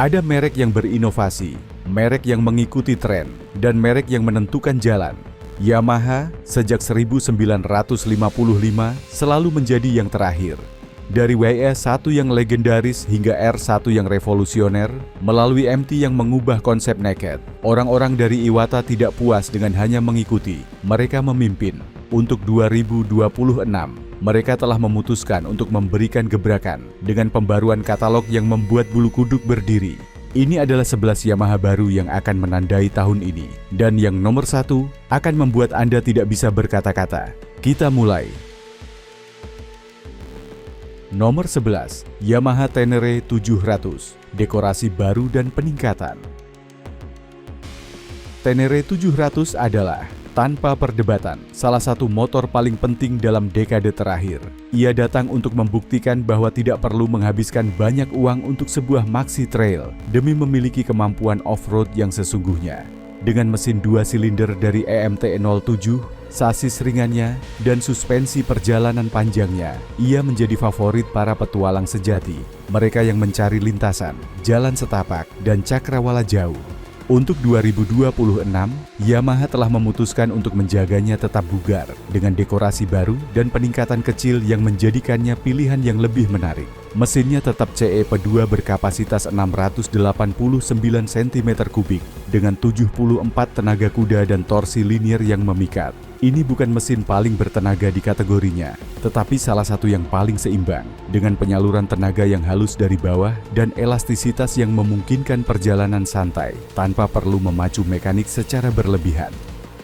Ada merek yang berinovasi, merek yang mengikuti tren, dan merek yang menentukan jalan. Yamaha sejak 1955 selalu menjadi yang terakhir. Dari WS1 yang legendaris hingga R1 yang revolusioner, melalui MT yang mengubah konsep naked, orang-orang dari Iwata tidak puas dengan hanya mengikuti, mereka memimpin. Untuk 2026, mereka telah memutuskan untuk memberikan gebrakan dengan pembaruan katalog yang membuat bulu kuduk berdiri. Ini adalah 11 Yamaha baru yang akan menandai tahun ini. Dan yang nomor 1 akan membuat Anda tidak bisa berkata-kata. Kita mulai. Nomor 11, Yamaha Tenere 700, dekorasi baru dan peningkatan. Tenere 700 adalah, tanpa perdebatan, salah satu motor paling penting dalam dekade terakhir. Ia datang untuk membuktikan bahwa tidak perlu menghabiskan banyak uang untuk sebuah maxi trail demi memiliki kemampuan off-road yang sesungguhnya. Dengan mesin 2 silinder dari EMT07, sasis ringannya, dan suspensi perjalanan panjangnya, ia menjadi favorit para petualang sejati, mereka yang mencari lintasan, jalan setapak, dan cakrawala jauh. Untuk 2026, Yamaha telah memutuskan untuk menjaganya tetap bugar dengan dekorasi baru dan peningkatan kecil yang menjadikannya pilihan yang lebih menarik. Mesinnya tetap CEP2 berkapasitas 689 cm3 dengan 74 tenaga kuda dan torsi linear yang memikat. Ini bukan mesin paling bertenaga di kategorinya, tetapi salah satu yang paling seimbang, dengan penyaluran tenaga yang halus dari bawah dan elastisitas yang memungkinkan perjalanan santai, tanpa perlu memacu mekanik secara berlebihan.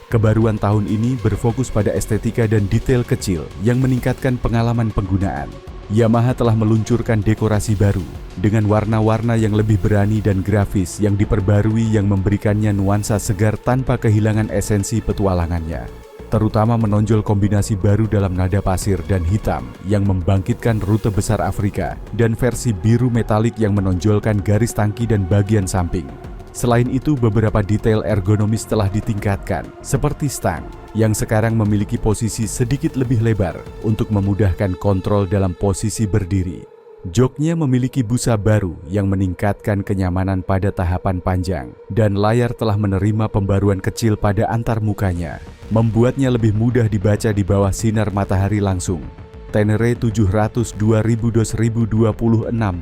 Kebaruan tahun ini berfokus pada estetika dan detail kecil yang meningkatkan pengalaman penggunaan. Yamaha telah meluncurkan dekorasi baru, dengan warna-warna yang lebih berani dan grafis yang diperbarui yang memberikannya nuansa segar tanpa kehilangan esensi petualangannya. Terutama menonjol kombinasi baru dalam nada pasir dan hitam yang membangkitkan rute besar Afrika dan versi biru metalik yang menonjolkan garis tangki dan bagian samping. Selain itu, beberapa detail ergonomis telah ditingkatkan, seperti stang yang sekarang memiliki posisi sedikit lebih lebar untuk memudahkan kontrol dalam posisi berdiri. Joknya memiliki busa baru yang meningkatkan kenyamanan pada tahapan panjang, dan layar telah menerima pembaruan kecil pada antarmukanya, membuatnya lebih mudah dibaca di bawah sinar matahari langsung. Tenere 700 2026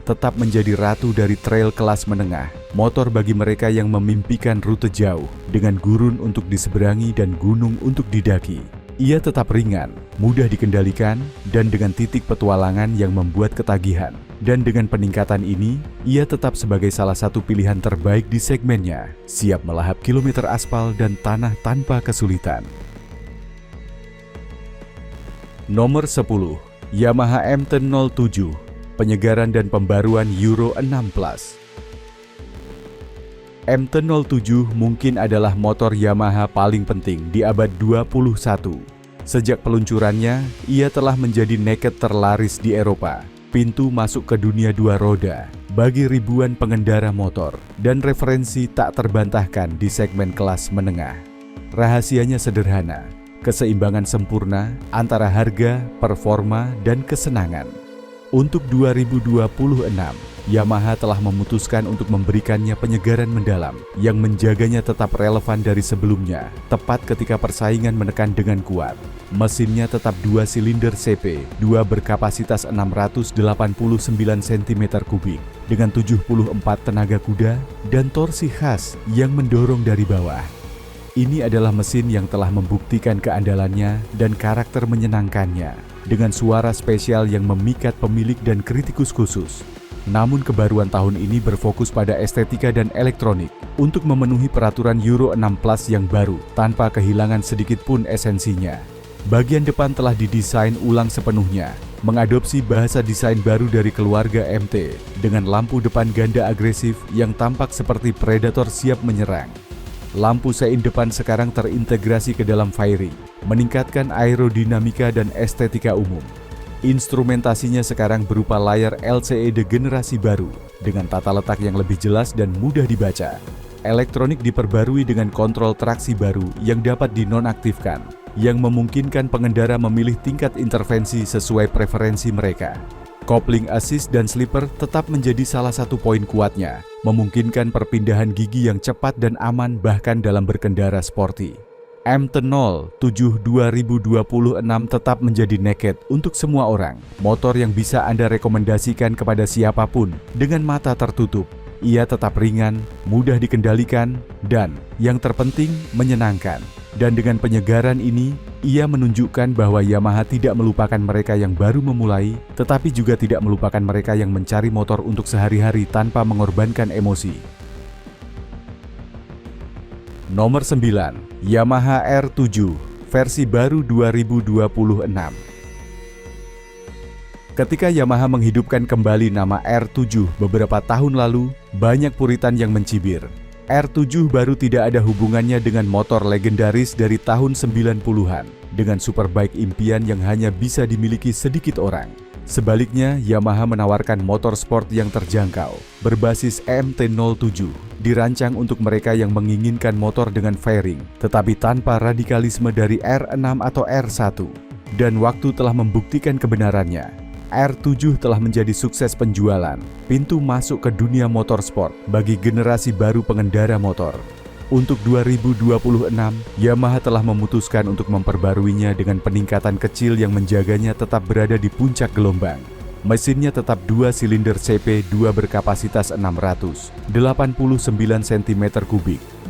tetap menjadi ratu dari trail kelas menengah, motor bagi mereka yang memimpikan rute jauh, dengan gurun untuk diseberangi dan gunung untuk didaki. Ia tetap ringan, mudah dikendalikan, dan dengan titik petualangan yang membuat ketagihan. Dan dengan peningkatan ini, ia tetap sebagai salah satu pilihan terbaik di segmennya, siap melahap kilometer aspal dan tanah tanpa kesulitan. Nomor 10, Yamaha MT-07, penyegaran dan pembaruan Euro 6+. MT-07 mungkin adalah motor Yamaha paling penting di abad 21. Sejak peluncurannya, ia telah menjadi naked terlaris di Eropa, pintu masuk ke dunia dua roda bagi ribuan pengendara motor, dan referensi tak terbantahkan di segmen kelas menengah. Rahasianya sederhana, keseimbangan sempurna antara harga, performa, dan kesenangan. Untuk 2026, Yamaha telah memutuskan untuk memberikannya penyegaran mendalam yang menjaganya tetap relevan dari sebelumnya, tepat ketika persaingan menekan dengan kuat. Mesinnya tetap 2 silinder CP, 2 berkapasitas 689 cm3 dengan 74 tenaga kuda dan torsi khas yang mendorong dari bawah. Ini adalah mesin yang telah membuktikan keandalannya dan karakter menyenangkannya, dengan suara spesial yang memikat pemilik dan kritikus khusus. Namun kebaruan tahun ini berfokus pada estetika dan elektronik untuk memenuhi peraturan Euro 6+ yang baru tanpa kehilangan sedikit pun esensinya. Bagian depan telah didesain ulang sepenuhnya, mengadopsi bahasa desain baru dari keluarga MT dengan lampu depan ganda agresif yang tampak seperti predator siap menyerang. Lampu sein depan sekarang terintegrasi ke dalam fairing, meningkatkan aerodinamika dan estetika umum. Instrumentasinya sekarang berupa layar LCD generasi baru dengan tata letak yang lebih jelas dan mudah dibaca. Elektronik diperbarui dengan kontrol traksi baru yang dapat dinonaktifkan, yang memungkinkan pengendara memilih tingkat intervensi sesuai preferensi mereka. Kopling assist dan slipper tetap menjadi salah satu poin kuatnya, memungkinkan perpindahan gigi yang cepat dan aman bahkan dalam berkendara sporty. MT-07 2026 tetap menjadi naked untuk semua orang, motor yang bisa Anda rekomendasikan kepada siapapun dengan mata tertutup. Ia tetap ringan, mudah dikendalikan, dan yang terpenting menyenangkan. Dan dengan penyegaran ini, ia menunjukkan bahwa Yamaha tidak melupakan mereka yang baru memulai, tetapi juga tidak melupakan mereka yang mencari motor untuk sehari-hari tanpa mengorbankan emosi. Nomor 9, Yamaha R7, versi baru 2026. Ketika Yamaha menghidupkan kembali nama R7 beberapa tahun lalu, banyak puritan yang mencibir. R7 baru tidak ada hubungannya dengan motor legendaris dari tahun 90-an, dengan superbike impian yang hanya bisa dimiliki sedikit orang. Sebaliknya, Yamaha menawarkan motor sport yang terjangkau, berbasis MT-07, dirancang untuk mereka yang menginginkan motor dengan fairing, tetapi tanpa radikalisme dari R6 atau R1. Dan waktu telah membuktikan kebenarannya. R7 telah menjadi sukses penjualan, pintu masuk ke dunia motorsport bagi generasi baru pengendara motor. Untuk 2026, Yamaha telah memutuskan untuk memperbaruinya dengan peningkatan kecil yang menjaganya tetap berada di puncak gelombang. Mesinnya tetap 2 silinder CP2 berkapasitas 689 cm3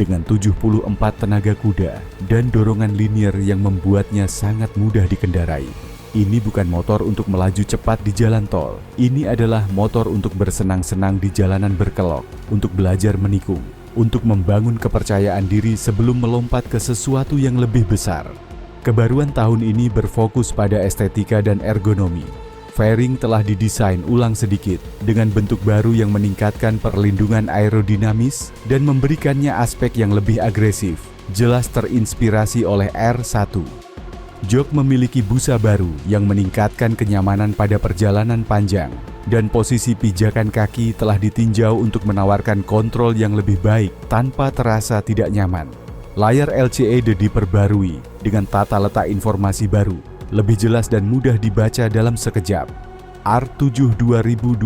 dengan 74 tenaga kuda dan dorongan linear yang membuatnya sangat mudah dikendarai. Ini bukan motor untuk melaju cepat di jalan tol. Ini adalah motor untuk bersenang-senang di jalanan berkelok, untuk belajar menikung, untuk membangun kepercayaan diri sebelum melompat ke sesuatu yang lebih besar. Kebaruan tahun ini berfokus pada estetika dan ergonomi. Fairing telah didesain ulang sedikit dengan bentuk baru yang meningkatkan perlindungan aerodinamis dan memberikannya aspek yang lebih agresif, jelas terinspirasi oleh R1. Jok memiliki busa baru yang meningkatkan kenyamanan pada perjalanan panjang, dan posisi pijakan kaki telah ditinjau untuk menawarkan kontrol yang lebih baik tanpa terasa tidak nyaman. Layar LCD diperbarui dengan tata letak informasi baru, lebih jelas dan mudah dibaca dalam sekejap. R7 2026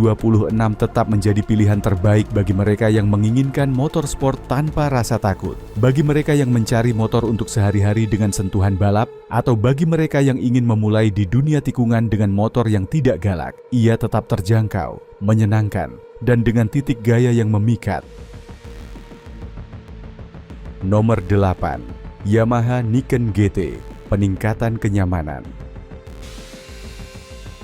tetap menjadi pilihan terbaik bagi mereka yang menginginkan motor sport tanpa rasa takut, bagi mereka yang mencari motor untuk sehari-hari dengan sentuhan balap, atau bagi mereka yang ingin memulai di dunia tikungan dengan motor yang tidak galak. Ia tetap terjangkau, menyenangkan, dan dengan titik gaya yang memikat. Nomor 8, Yamaha Niken GT, peningkatan kenyamanan.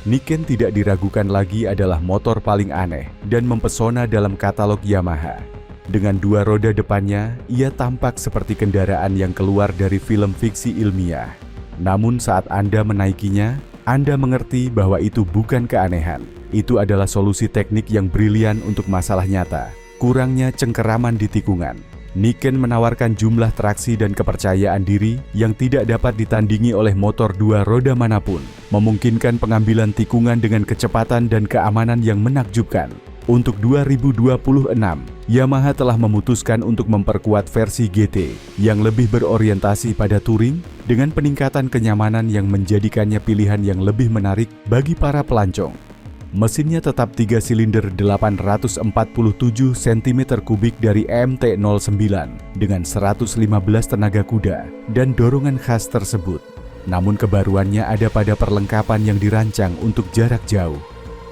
Niken tidak diragukan lagi adalah motor paling aneh dan mempesona dalam katalog Yamaha. Dengan 2 roda depannya, ia tampak seperti kendaraan yang keluar dari film fiksi ilmiah. Namun saat Anda menaikinya, Anda mengerti bahwa itu bukan keanehan. Itu adalah solusi teknik yang brilian untuk masalah nyata, kurangnya cengkeraman di tikungan. Niken menawarkan jumlah traksi dan kepercayaan diri yang tidak dapat ditandingi oleh motor 2 roda manapun, memungkinkan pengambilan tikungan dengan kecepatan dan keamanan yang menakjubkan. Untuk 2026, Yamaha telah memutuskan untuk memperkuat versi GT yang lebih berorientasi pada touring dengan peningkatan kenyamanan yang menjadikannya pilihan yang lebih menarik bagi para pelancong. Mesinnya tetap 3 silinder 847 cm3 dari MT-09 dengan 115 tenaga kuda dan dorongan khas tersebut. Namun kebaruannya ada pada perlengkapan yang dirancang untuk jarak jauh.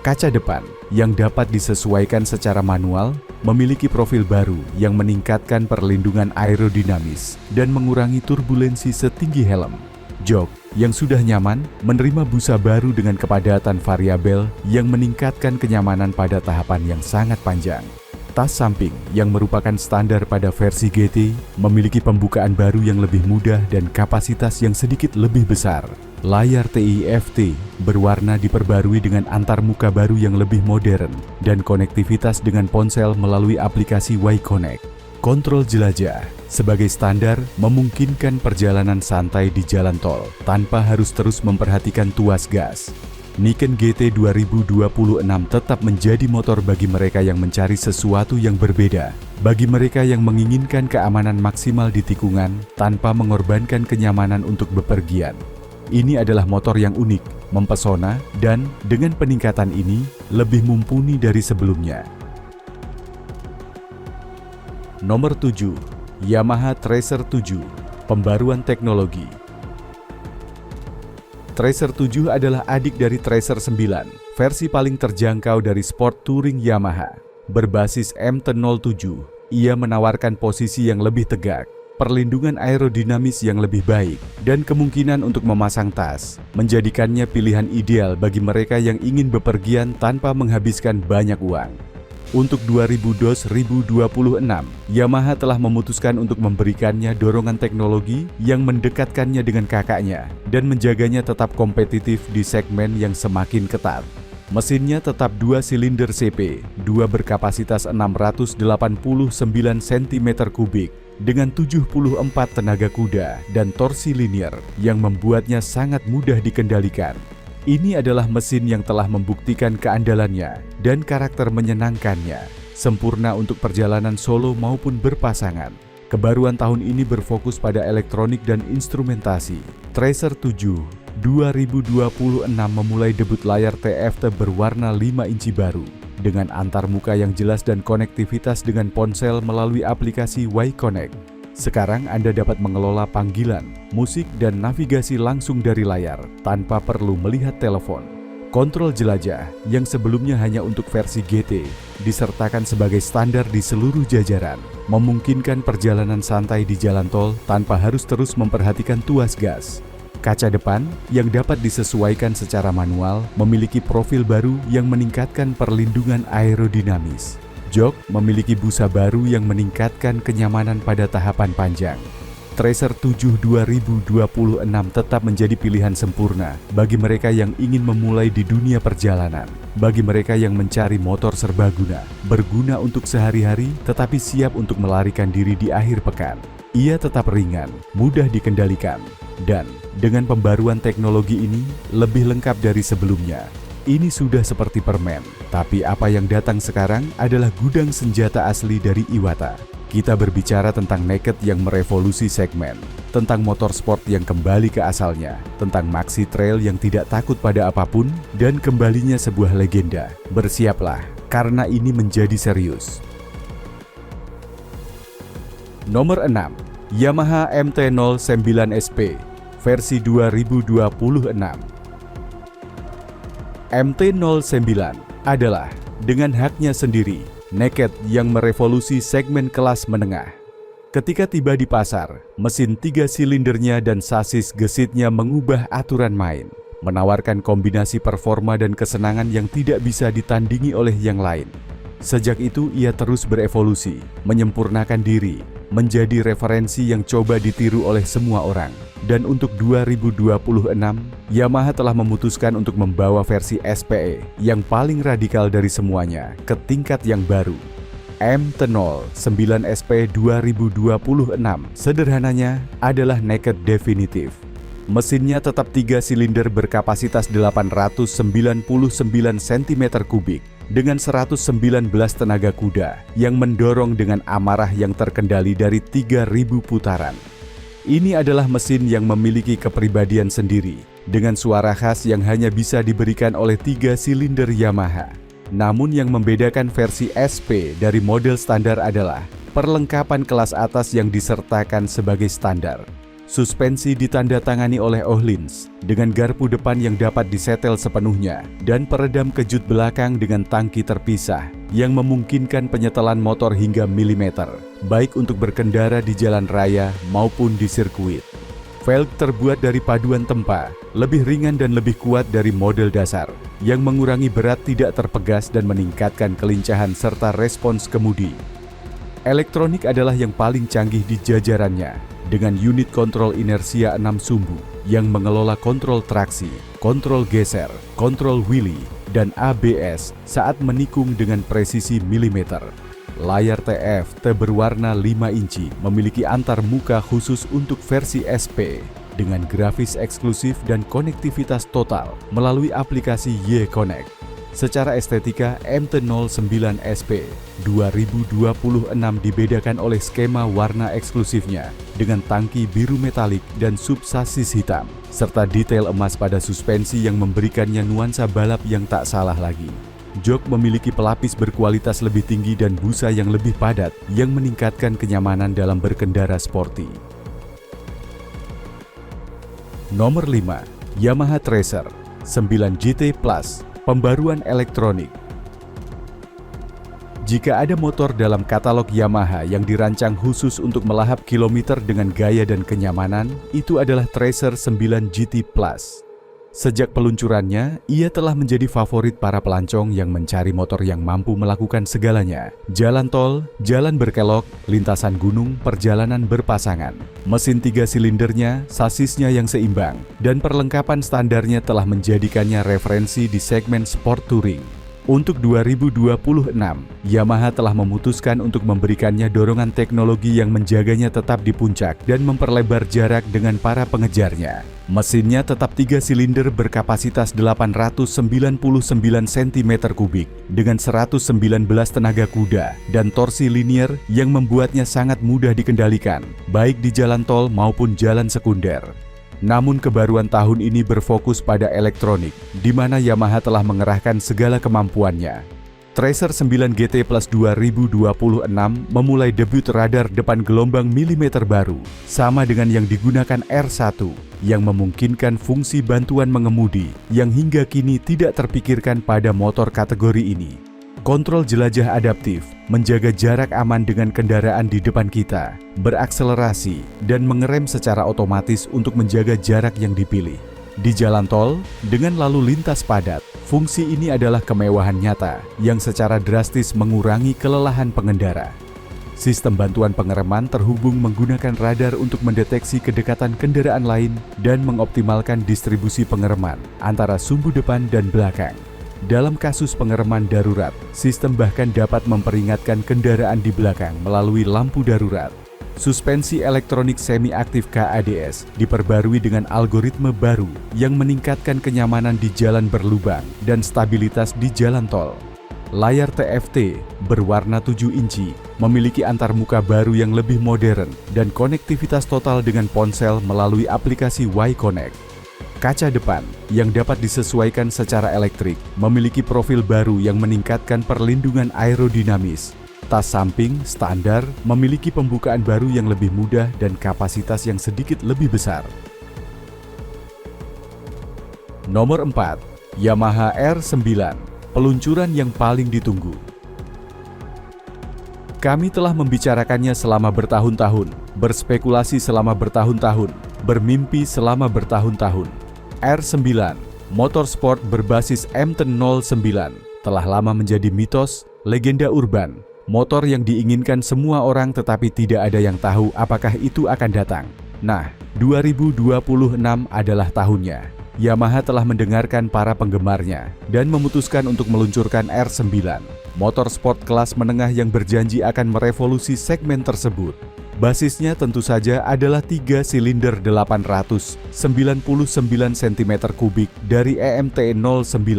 Kaca depan yang dapat disesuaikan secara manual memiliki profil baru yang meningkatkan perlindungan aerodinamis dan mengurangi turbulensi setinggi helm. Jok yang sudah nyaman menerima busa baru dengan kepadatan variabel yang meningkatkan kenyamanan pada tahapan yang sangat panjang. Tas samping yang merupakan standar pada versi GT memiliki pembukaan baru yang lebih mudah dan kapasitas yang sedikit lebih besar. Layar TIFT berwarna diperbarui dengan antarmuka baru yang lebih modern dan konektivitas dengan ponsel melalui aplikasi Y-Connect. Kontrol jelajah sebagai standar memungkinkan perjalanan santai di jalan tol tanpa harus terus memperhatikan tuas gas. Niken GT 2026 tetap menjadi motor bagi mereka yang mencari sesuatu yang berbeda, bagi mereka yang menginginkan keamanan maksimal di tikungan tanpa mengorbankan kenyamanan untuk bepergian. Ini adalah motor yang unik, mempesona, dan dengan peningkatan ini lebih mumpuni dari sebelumnya. Nomor 7. Yamaha Tracer 7, pembaruan teknologi. Tracer 7 adalah adik dari Tracer 9, versi paling terjangkau dari sport touring Yamaha. Berbasis MT-07, ia menawarkan posisi yang lebih tegak, perlindungan aerodinamis yang lebih baik, dan kemungkinan untuk memasang tas, menjadikannya pilihan ideal bagi mereka yang ingin bepergian tanpa menghabiskan banyak uang. Untuk 2026, Yamaha telah memutuskan untuk memberikannya dorongan teknologi yang mendekatkannya dengan kakaknya dan menjaganya tetap kompetitif di segmen yang semakin ketat. Mesinnya tetap 2 silinder CP, 2 berkapasitas 689 cm3 dengan 74 tenaga kuda dan torsi linear yang membuatnya sangat mudah dikendalikan. Ini adalah mesin yang telah membuktikan keandalannya dan karakter menyenangkannya, sempurna untuk perjalanan solo maupun berpasangan. Kebaruan tahun ini berfokus pada elektronik dan instrumentasi. Tracer 7 2026 memulai debut layar TFT berwarna 5 inci baru, dengan antarmuka yang jelas dan konektivitas dengan ponsel melalui aplikasi Y-Connect. Sekarang Anda dapat mengelola panggilan, musik, dan navigasi langsung dari layar tanpa perlu melihat telepon. Kontrol jelajah yang sebelumnya hanya untuk versi GT disertakan sebagai standar di seluruh jajaran, memungkinkan perjalanan santai di jalan tol tanpa harus terus memperhatikan tuas gas. Kaca depan yang dapat disesuaikan secara manual memiliki profil baru yang meningkatkan perlindungan aerodinamis. Jok memiliki busa baru yang meningkatkan kenyamanan pada tahapan panjang. Tracer 7 2026 tetap menjadi pilihan sempurna bagi mereka yang ingin memulai di dunia perjalanan. Bagi mereka yang mencari motor serbaguna, berguna untuk sehari-hari tetapi siap untuk melarikan diri di akhir pekan. Ia tetap ringan, mudah dikendalikan, dan dengan pembaruan teknologi ini lebih lengkap dari sebelumnya. Ini sudah seperti permen, tapi apa yang datang sekarang adalah gudang senjata asli dari Iwata. Kita berbicara tentang naked yang merevolusi segmen, tentang motorsport yang kembali ke asalnya, tentang maxi trail yang tidak takut pada apapun, dan kembalinya sebuah legenda. Bersiaplah, karena ini menjadi serius. Nomor 6. Yamaha MT-09 SP, versi 2026. MT-09 adalah, dengan haknya sendiri, naked yang merevolusi segmen kelas menengah. Ketika tiba di pasar, mesin 3 silindernya dan sasis gesitnya mengubah aturan main, menawarkan kombinasi performa dan kesenangan yang tidak bisa ditandingi oleh yang lain. Sejak itu ia terus berevolusi, menyempurnakan diri, menjadi referensi yang coba ditiru oleh semua orang. Dan untuk 2026, Yamaha telah memutuskan untuk membawa versi SPE yang paling radikal dari semuanya ke tingkat yang baru. MT-09 SP 2026 sederhananya adalah naked definitif. Mesinnya tetap 3 silinder berkapasitas 899 cm3 dengan 119 tenaga kuda yang mendorong dengan amarah yang terkendali dari 3.000 putaran. Ini adalah mesin yang memiliki kepribadian sendiri, dengan suara khas yang hanya bisa diberikan oleh 3 silinder Yamaha. Namun yang membedakan versi SP dari model standar adalah perlengkapan kelas atas yang disertakan sebagai standar. Suspensi ditandatangani oleh Öhlins dengan garpu depan yang dapat disetel sepenuhnya dan peredam kejut belakang dengan tangki terpisah yang memungkinkan penyetelan motor hingga milimeter, baik untuk berkendara di jalan raya maupun di sirkuit. Velg terbuat dari paduan tempa, lebih ringan dan lebih kuat dari model dasar, yang mengurangi berat tidak terpegas dan meningkatkan kelincahan serta respons kemudi. Elektronik adalah yang paling canggih di jajarannya, dengan unit kontrol inersia 6 sumbu yang mengelola kontrol traksi, kontrol geser, kontrol wheelie, dan ABS saat menikung dengan presisi milimeter. Layar TFT berwarna 5 inci memiliki antarmuka khusus untuk versi SP dengan grafis eksklusif dan konektivitas total melalui aplikasi Y-Connect. Secara estetika, MT-09 SP 2026 dibedakan oleh skema warna eksklusifnya dengan tangki biru metalik dan subsasis hitam, serta detail emas pada suspensi yang memberikannya nuansa balap yang tak salah lagi. Jok memiliki pelapis berkualitas lebih tinggi dan busa yang lebih padat yang meningkatkan kenyamanan dalam berkendara sporty. Nomor 5. Yamaha Tracer 9 GT Plus, pembaruan elektronik. Jika ada motor dalam katalog Yamaha yang dirancang khusus untuk melahap kilometer dengan gaya dan kenyamanan, itu adalah Tracer 9 GT Plus. Sejak peluncurannya, ia telah menjadi favorit para pelancong yang mencari motor yang mampu melakukan segalanya. Jalan tol, jalan berkelok, lintasan gunung, perjalanan berpasangan. Mesin 3 silindernya, sasisnya yang seimbang, dan perlengkapan standarnya telah menjadikannya referensi di segmen sport touring. Untuk 2026, Yamaha telah memutuskan untuk memberikannya dorongan teknologi yang menjaganya tetap di puncak dan memperlebar jarak dengan para pengejarnya. Mesinnya tetap 3 silinder berkapasitas 899 cm3 dengan 119 tenaga kuda dan torsi linear yang membuatnya sangat mudah dikendalikan, baik di jalan tol maupun jalan sekunder. Namun kebaruan tahun ini berfokus pada elektronik, di mana Yamaha telah mengerahkan segala kemampuannya. Tracer 9 GT Plus 2026 memulai debut radar depan gelombang milimeter baru, sama dengan yang digunakan R1, yang memungkinkan fungsi bantuan mengemudi yang hingga kini tidak terpikirkan pada motor kategori ini. Kontrol jelajah adaptif, menjaga jarak aman dengan kendaraan di depan kita, berakselerasi, dan mengerem secara otomatis untuk menjaga jarak yang dipilih. Di jalan tol, dengan lalu lintas padat, fungsi ini adalah kemewahan nyata yang secara drastis mengurangi kelelahan pengendara. Sistem bantuan pengereman terhubung menggunakan radar untuk mendeteksi kedekatan kendaraan lain dan mengoptimalkan distribusi pengereman antara sumbu depan dan belakang. Dalam kasus pengereman darurat, sistem bahkan dapat memperingatkan kendaraan di belakang melalui lampu darurat. Suspensi elektronik semi-aktif KADS diperbarui dengan algoritma baru yang meningkatkan kenyamanan di jalan berlubang dan stabilitas di jalan tol. Layar TFT berwarna 7 inci memiliki antarmuka baru yang lebih modern dan konektivitas total dengan ponsel melalui aplikasi Y-Connect. Kaca depan yang dapat disesuaikan secara elektrik memiliki profil baru yang meningkatkan perlindungan aerodinamis. Tas samping standar memiliki pembukaan baru yang lebih mudah dan kapasitas yang sedikit lebih besar. Nomor 4. Yamaha R9, peluncuran yang paling ditunggu. Kami telah membicarakannya selama bertahun-tahun, berspekulasi selama bertahun-tahun, bermimpi selama bertahun-tahun. R9, motorsport berbasis MT-09, telah lama menjadi mitos, legenda urban, motor yang diinginkan semua orang tetapi tidak ada yang tahu apakah itu akan datang. Nah, 2026 adalah tahunnya. Yamaha telah mendengarkan para penggemarnya dan memutuskan untuk meluncurkan R9, motorsport kelas menengah yang berjanji akan merevolusi segmen tersebut. Basisnya tentu saja adalah 3 silinder 899 cm3 dari EMT-09,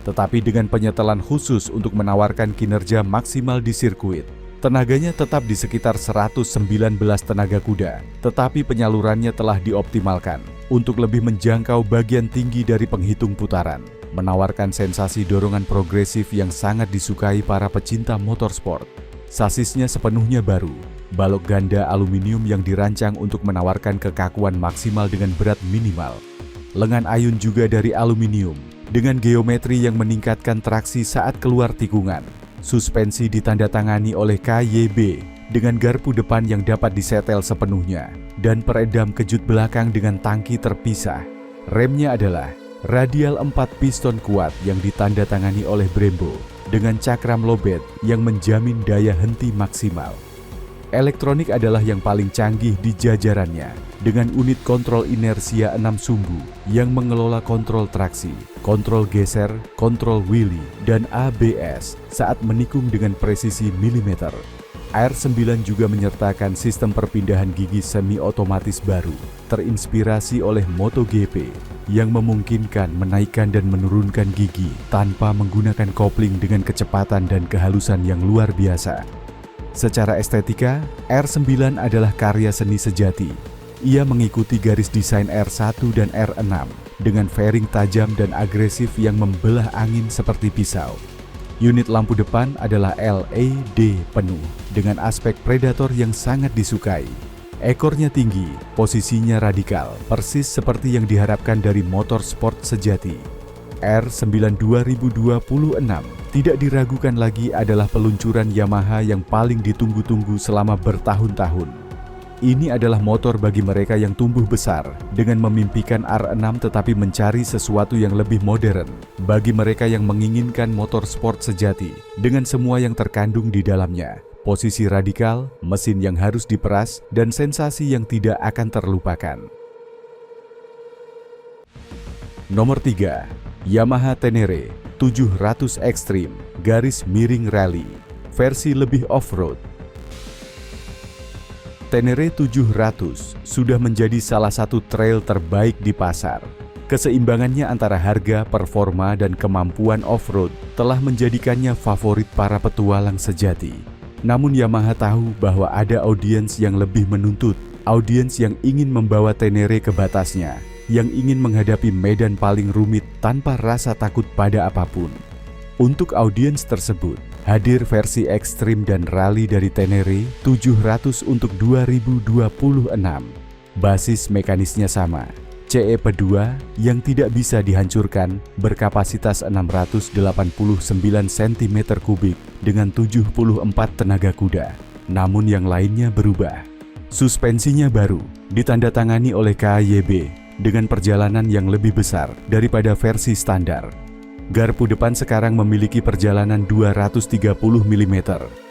tetapi dengan penyetelan khusus untuk menawarkan kinerja maksimal di sirkuit. Tenaganya tetap di sekitar 119 tenaga kuda, tetapi penyalurannya telah dioptimalkan untuk lebih menjangkau bagian tinggi dari penghitung putaran, menawarkan sensasi dorongan progresif yang sangat disukai para pecinta motorsport. Sasisnya sepenuhnya baru, balok ganda aluminium yang dirancang untuk menawarkan kekakuan maksimal dengan berat minimal. Lengan ayun juga dari aluminium, dengan geometri yang meningkatkan traksi saat keluar tikungan. Suspensi ditandatangani oleh KYB dengan garpu depan yang dapat disetel sepenuhnya, dan peredam kejut belakang dengan tangki terpisah. Remnya adalah radial 4 piston kuat yang ditandatangani oleh Brembo, dengan cakram lobet yang menjamin daya henti maksimal. Elektronik adalah yang paling canggih di jajarannya, dengan unit kontrol inersia 6 sumbu yang mengelola kontrol traksi, kontrol geser, kontrol wheelie, dan ABS saat menikung dengan presisi milimeter. R9 juga menyertakan sistem perpindahan gigi semi-otomatis baru terinspirasi oleh MotoGP yang memungkinkan menaikkan dan menurunkan gigi tanpa menggunakan kopling dengan kecepatan dan kehalusan yang luar biasa. Secara estetika, R9 adalah karya seni sejati. Ia mengikuti garis desain R1 dan R6 dengan fairing tajam dan agresif yang membelah angin seperti pisau. Unit lampu depan adalah LED penuh dengan aspek predator yang sangat disukai. Ekornya tinggi, posisinya radikal, persis seperti yang diharapkan dari motor sport sejati. R9 2026 tidak diragukan lagi adalah peluncuran Yamaha yang paling ditunggu-tunggu selama bertahun-tahun. Ini adalah motor bagi mereka yang tumbuh besar dengan memimpikan R6 tetapi mencari sesuatu yang lebih modern. Bagi mereka yang menginginkan motor sport sejati dengan semua yang terkandung di dalamnya. Posisi radikal, mesin yang harus diperas, dan sensasi yang tidak akan terlupakan. Nomor 3. Yamaha Tenere 700 Extreme garis miring rally, versi lebih off-road. Tenere 700 sudah menjadi salah satu trail terbaik di pasar. Keseimbangannya antara harga, performa, dan kemampuan off-road telah menjadikannya favorit para petualang sejati. Namun Yamaha tahu bahwa ada audiens yang lebih menuntut, audiens yang ingin membawa Tenere ke batasnya, yang ingin menghadapi medan paling rumit tanpa rasa takut pada apapun. Untuk audiens tersebut, hadir versi ekstrim dan rally dari Tenere 700 untuk 2026. Basis mekanisnya sama, CEP2 yang tidak bisa dihancurkan, berkapasitas 689 cm3 dengan 74 tenaga kuda. Namun yang lainnya berubah. Suspensinya baru, ditandatangani oleh KYB dengan perjalanan yang lebih besar daripada versi standar. Garpu depan sekarang memiliki perjalanan 230 mm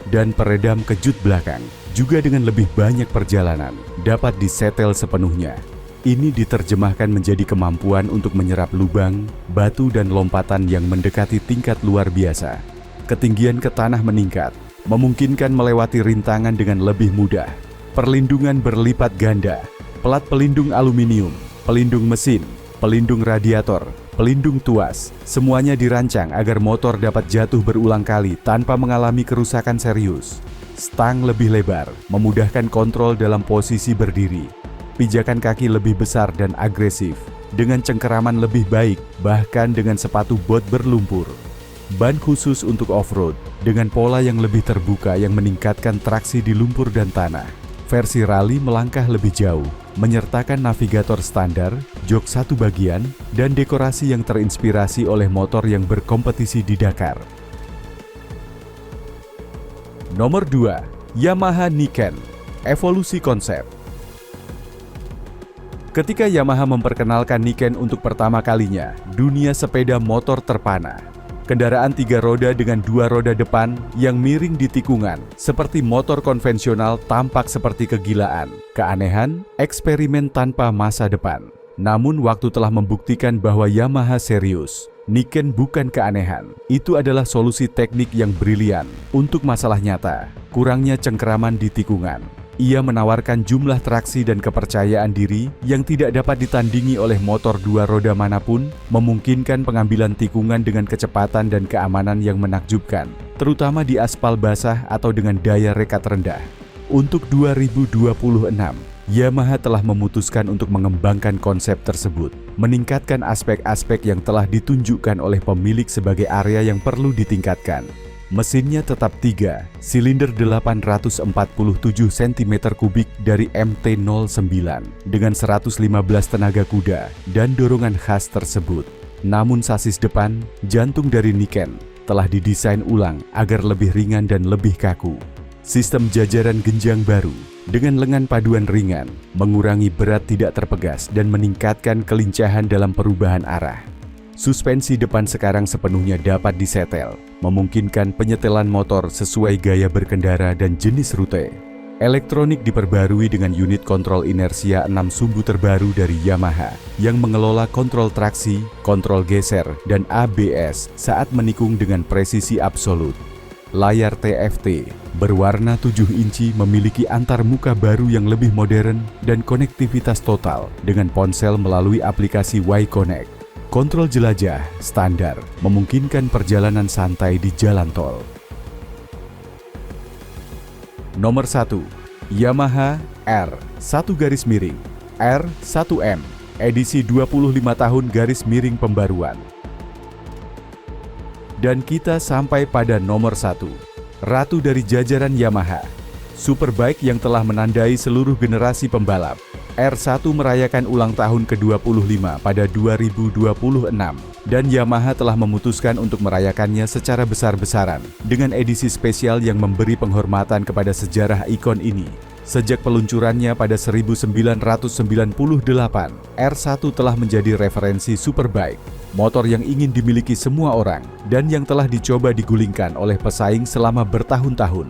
dan peredam kejut belakang juga dengan lebih banyak perjalanan dapat disetel sepenuhnya. Ini diterjemahkan menjadi kemampuan untuk menyerap lubang, batu dan lompatan yang mendekati tingkat luar biasa. Ketinggian ke tanah meningkat, memungkinkan melewati rintangan dengan lebih mudah. Perlindungan berlipat ganda, pelat pelindung aluminium, pelindung mesin, pelindung radiator, pelindung tuas, semuanya dirancang agar motor dapat jatuh berulang kali tanpa mengalami kerusakan serius. Stang lebih lebar, memudahkan kontrol dalam posisi berdiri. Pijakan kaki lebih besar dan agresif, dengan cengkeraman lebih baik, bahkan dengan sepatu bot berlumpur. Ban khusus untuk off-road, dengan pola yang lebih terbuka yang meningkatkan traksi di lumpur dan tanah. Versi rally melangkah lebih jauh, menyertakan navigator standar, jok satu bagian, dan dekorasi yang terinspirasi oleh motor yang berkompetisi di Dakar. Nomor 2. Yamaha Niken, evolusi konsep. Ketika Yamaha memperkenalkan Niken untuk pertama kalinya, dunia sepeda motor terpana. Kendaraan 3 roda dengan 2 roda depan yang miring di tikungan, seperti motor konvensional tampak seperti kegilaan, keanehan, eksperimen tanpa masa depan. Namun waktu telah membuktikan bahwa Yamaha serius. Niken bukan keanehan, itu adalah solusi teknik yang brilian untuk masalah nyata, kurangnya cengkeraman di tikungan. Ia menawarkan jumlah traksi dan kepercayaan diri yang tidak dapat ditandingi oleh motor 2 roda manapun, memungkinkan pengambilan tikungan dengan kecepatan dan keamanan yang menakjubkan, terutama di aspal basah atau dengan daya rekat rendah. Untuk 2026, Yamaha telah memutuskan untuk mengembangkan konsep tersebut, meningkatkan aspek-aspek yang telah ditunjukkan oleh pemilik sebagai area yang perlu ditingkatkan. Mesinnya tetap 3, silinder 847 cm3 dari MT-09 dengan 115 tenaga kuda dan dorongan khas tersebut. Namun sasis depan, jantung dari Niken, telah didesain ulang agar lebih ringan dan lebih kaku. Sistem jajaran genjang baru dengan lengan paduan ringan, mengurangi berat tidak terpegas dan meningkatkan kelincahan dalam perubahan arah. Suspensi depan sekarang sepenuhnya dapat disetel, memungkinkan penyetelan motor sesuai gaya berkendara dan jenis rute. Elektronik diperbarui dengan unit kontrol inersia 6 sumbu terbaru dari Yamaha yang mengelola kontrol traksi, kontrol geser, dan ABS saat menikung dengan presisi absolut. layar TFT, berwarna 7 inci memiliki antarmuka baru yang lebih modern dan konektivitas total dengan ponsel melalui aplikasi Y-Connect. Kontrol jelajah standar memungkinkan perjalanan santai di jalan tol. Nomor 1. Yamaha R1-R1M edisi 25 tahun pembaruan. Dan kita sampai pada nomor 1. Ratu dari jajaran Yamaha, superbike yang telah menandai seluruh generasi pembalap. R1 merayakan ulang tahun ke-25 pada 2026 dan Yamaha telah memutuskan untuk merayakannya secara besar-besaran dengan edisi spesial yang memberi penghormatan kepada sejarah ikon ini. Sejak peluncurannya pada 1998, R1 telah menjadi referensi superbike, motor yang ingin dimiliki semua orang dan yang telah dicoba digulingkan oleh pesaing selama bertahun-tahun.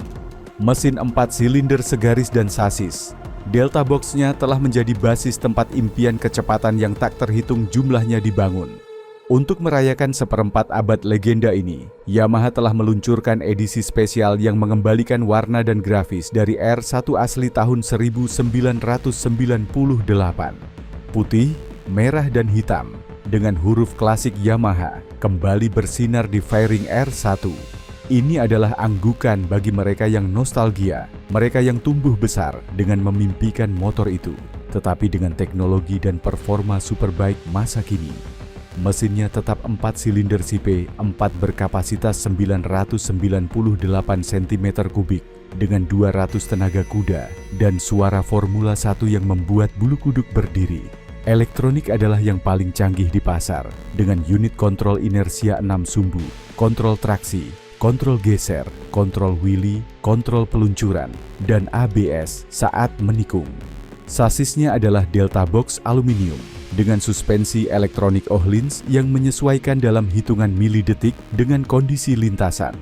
Mesin 4 silinder segaris dan sasis, Delta Box-nya telah menjadi basis tempat impian kecepatan yang tak terhitung jumlahnya dibangun. Untuk merayakan seperempat abad legenda ini, Yamaha telah meluncurkan edisi spesial yang mengembalikan warna dan grafis dari R1 asli tahun 1998. Putih, merah, dan hitam, dengan huruf klasik Yamaha, kembali bersinar di fairing R1. Ini adalah anggukan bagi mereka yang nostalgia, mereka yang tumbuh besar dengan memimpikan motor itu, tetapi dengan teknologi dan performa superbike masa kini. Mesinnya tetap 4 silinder CP4 berkapasitas 998 cm3 dengan 200 tenaga kuda dan suara Formula 1 yang membuat bulu kuduk berdiri. Elektronik adalah yang paling canggih di pasar dengan unit kontrol inersia 6 sumbu, kontrol traksi, kontrol geser, kontrol wheelie, kontrol peluncuran, dan ABS saat menikung. Sasisnya adalah Delta Box aluminium dengan suspensi elektronik Öhlins yang menyesuaikan dalam hitungan milidetik dengan kondisi lintasan.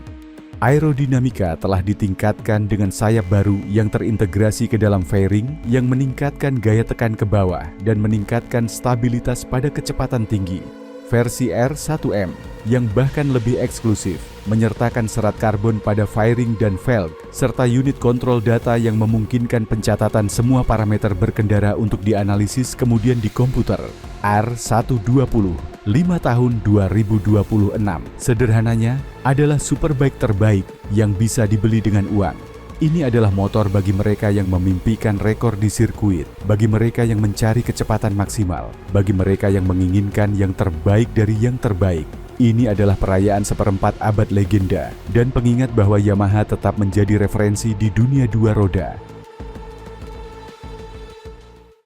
Aerodinamika telah ditingkatkan dengan sayap baru yang terintegrasi ke dalam fairing yang meningkatkan gaya tekan ke bawah dan meningkatkan stabilitas pada kecepatan tinggi. Versi R1M yang bahkan lebih eksklusif menyertakan serat karbon pada fairing dan velg serta unit kontrol data yang memungkinkan pencatatan semua parameter berkendara untuk dianalisis kemudian di komputer. R120 5 tahun 2026 sederhananya adalah superbike terbaik yang bisa dibeli dengan uang. Ini adalah motor bagi mereka yang memimpikan rekor di sirkuit, bagi mereka yang mencari kecepatan maksimal, bagi mereka yang menginginkan yang terbaik dari yang terbaik. Ini adalah perayaan seperempat abad legenda dan pengingat bahwa Yamaha tetap menjadi referensi di dunia dua roda.